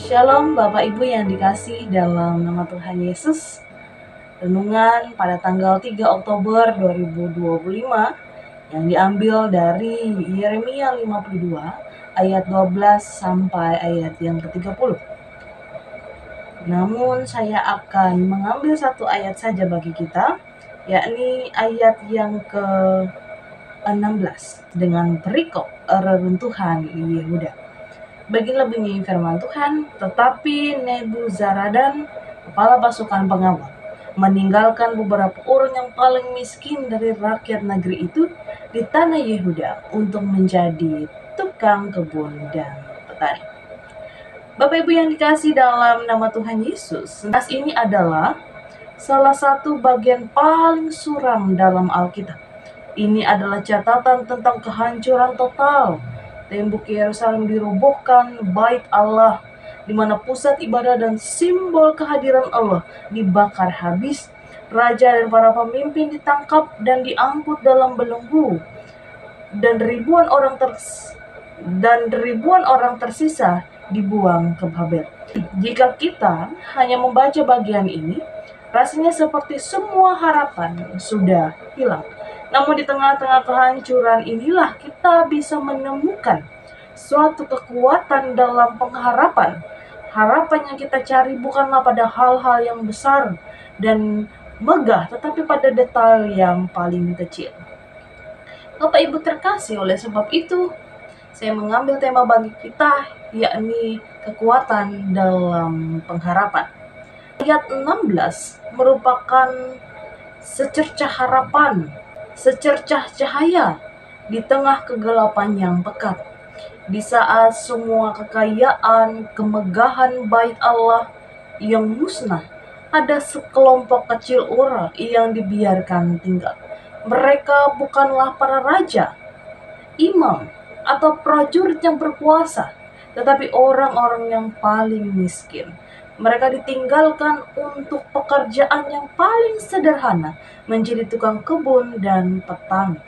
Shalom Bapak Ibu yang dikasih dalam nama Tuhan Yesus. Renungan pada tanggal 3 Oktober 2025 yang diambil dari Yeremia 52 ayat 12 sampai ayat yang ke-30. Namun saya akan mengambil satu ayat saja bagi kita, yakni ayat yang ke-16 dengan perikop reruntuhan Yehuda. Bagilah bunyi firman Tuhan, tetapi Nebuzaradan, kepala pasukan pengawal, meninggalkan beberapa orang yang paling miskin dari rakyat negeri itu di tanah Yehuda untuk menjadi tukang kebun dan petani. Bapak Ibu yang dikasih dalam nama Tuhan Yesus, nas ini adalah salah satu bagian paling suram dalam Alkitab. Ini adalah catatan tentang kehancuran total. Tembok Yerusalem dirobohkan, bait Allah, di mana pusat ibadah dan simbol kehadiran Allah dibakar habis. Raja dan para pemimpin ditangkap dan diangkut dalam belenggu, dan ribuan orang tersisa dibuang ke Babel. Jika kita hanya membaca bagian ini, rasanya seperti semua harapan sudah hilang. Namun di tengah-tengah kehancuran inilah kita bisa menemukan suatu kekuatan dalam pengharapan. Harapan yang kita cari bukanlah pada hal-hal yang besar dan megah, tetapi pada detail yang paling kecil. Bapak Ibu terkasih, oleh sebab itu saya mengambil tema bagi kita, yakni kekuatan dalam pengharapan. Ayat 16 merupakan secercah harapan, secercah cahaya di tengah kegelapan yang pekat. Di saat semua kekayaan, kemegahan bait Allah yang musnah, ada sekelompok kecil orang yang dibiarkan tinggal. Mereka bukanlah para raja, imam, atau prajurit yang berkuasa, tetapi orang-orang yang paling miskin. Mereka ditinggalkan untuk pekerjaan yang paling sederhana, menjadi tukang kebun dan petani.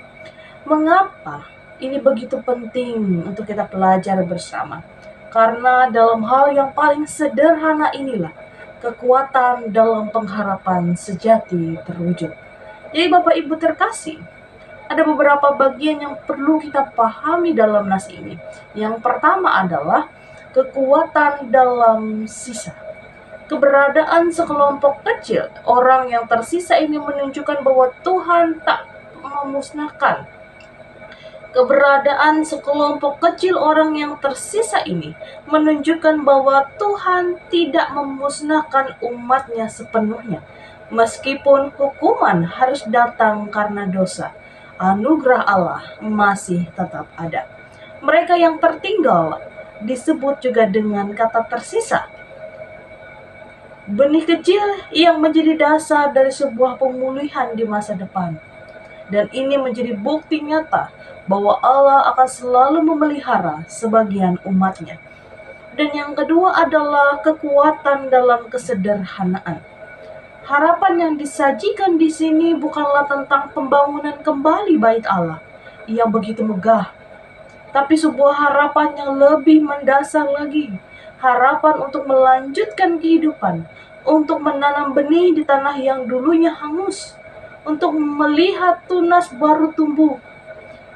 Mengapa ini begitu penting untuk kita pelajari bersama? Karena dalam hal yang paling sederhana inilah kekuatan dalam pengharapan sejati terwujud. Jadi Bapak Ibu terkasih, ada beberapa bagian yang perlu kita pahami dalam nas ini. Yang pertama adalah kekuatan dalam sisa. Keberadaan sekelompok kecil orang yang tersisa ini menunjukkan bahwa Tuhan tak memusnahkan. Keberadaan sekelompok kecil orang yang tersisa ini menunjukkan bahwa Tuhan tidak memusnahkan umatnya sepenuhnya. Meskipun hukuman harus datang karena dosa, anugerah Allah masih tetap ada. Mereka yang tertinggal disebut juga dengan kata tersisa. Benih kecil yang menjadi dasar dari sebuah pemulihan di masa depan. Dan ini menjadi bukti nyata bahwa Allah akan selalu memelihara sebagian umatnya. Dan yang kedua adalah kekuatan dalam kesederhanaan. Harapan yang disajikan di sini bukanlah tentang pembangunan kembali bait Allah yang begitu megah, tapi sebuah harapan yang lebih mendasar lagi. Harapan untuk melanjutkan kehidupan, untuk menanam benih di tanah yang dulunya hangus, untuk melihat tunas baru tumbuh.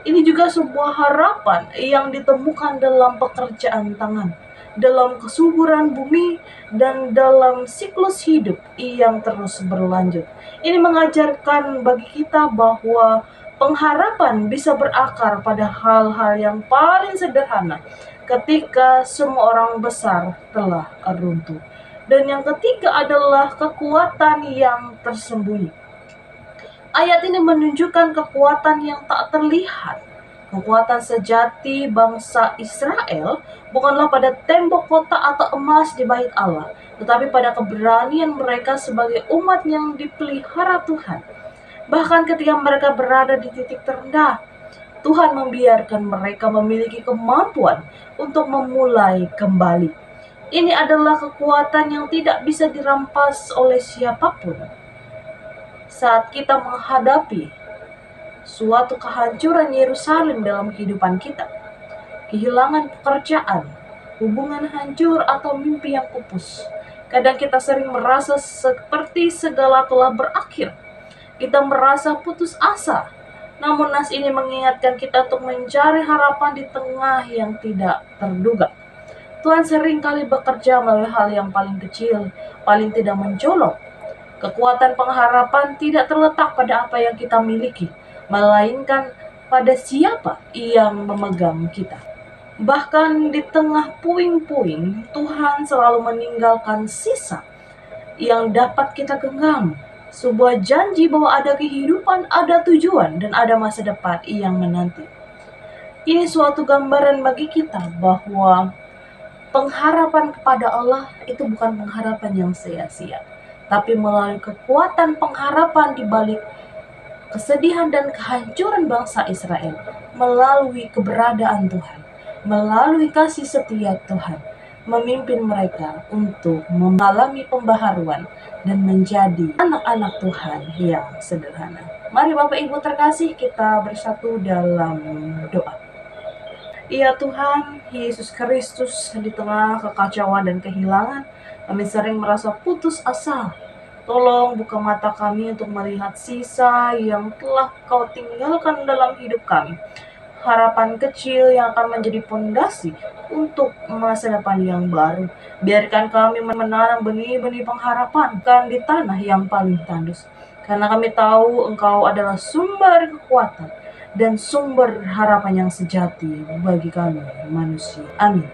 Ini juga sebuah harapan yang ditemukan dalam pekerjaan tangan, dalam kesuburan bumi, dan dalam siklus hidup yang terus berlanjut. Ini mengajarkan bagi kita bahwa pengharapan bisa berakar pada hal-hal yang paling sederhana ketika semua orang besar telah runtuh. Dan yang ketiga adalah kekuatan yang tersembunyi. Ayat ini menunjukkan kekuatan yang tak terlihat. Kekuatan sejati bangsa Israel bukanlah pada tembok kota atau emas di bait Allah, tetapi pada keberanian mereka sebagai umat yang dipelihara Tuhan. Bahkan ketika mereka berada di titik terendah, Tuhan membiarkan mereka memiliki kemampuan untuk memulai kembali. Ini adalah kekuatan yang tidak bisa dirampas oleh siapapun. Saat kita menghadapi suatu kehancuran Yerusalem dalam kehidupan kita, kehilangan pekerjaan, hubungan hancur, atau mimpi yang pupus. Kadang kita sering merasa seperti segala telah berakhir. Kita merasa putus asa. Namun nas ini mengingatkan kita untuk mencari harapan di tengah yang tidak terduga. Tuhan sering kali bekerja melalui hal yang paling kecil, paling tidak mencolok. Kekuatan pengharapan tidak terletak pada apa yang kita miliki, melainkan pada siapa yang memegang kita. Bahkan di tengah puing-puing, Tuhan selalu meninggalkan sisa yang dapat kita genggam. Sebuah janji bahwa ada kehidupan, ada tujuan, dan ada masa depan yang menanti. Ini suatu gambaran bagi kita bahwa pengharapan kepada Allah itu bukan pengharapan yang sia-sia, tapi melalui kekuatan pengharapan di balik kesedihan dan kehancuran bangsa Israel, melalui keberadaan Tuhan, melalui kasih setia Tuhan, memimpin mereka untuk mengalami pembaharuan dan menjadi anak-anak Tuhan yang sederhana. Mari Bapak Ibu terkasih, kita bersatu dalam doa. Ya Tuhan, Yesus Kristus, di tengah kekacauan dan kehilangan, kami sering merasa putus asa. Tolong buka mata kami untuk melihat sisa yang telah Kau tinggalkan dalam hidup kami. Harapan kecil yang akan menjadi fondasi untuk masa depan yang baru. Biarkan kami menanam benih-benih pengharapan kan di tanah yang paling tandus. Karena kami tahu Engkau adalah sumber kekuatan dan sumber harapan yang sejati bagi kami manusia. Amin.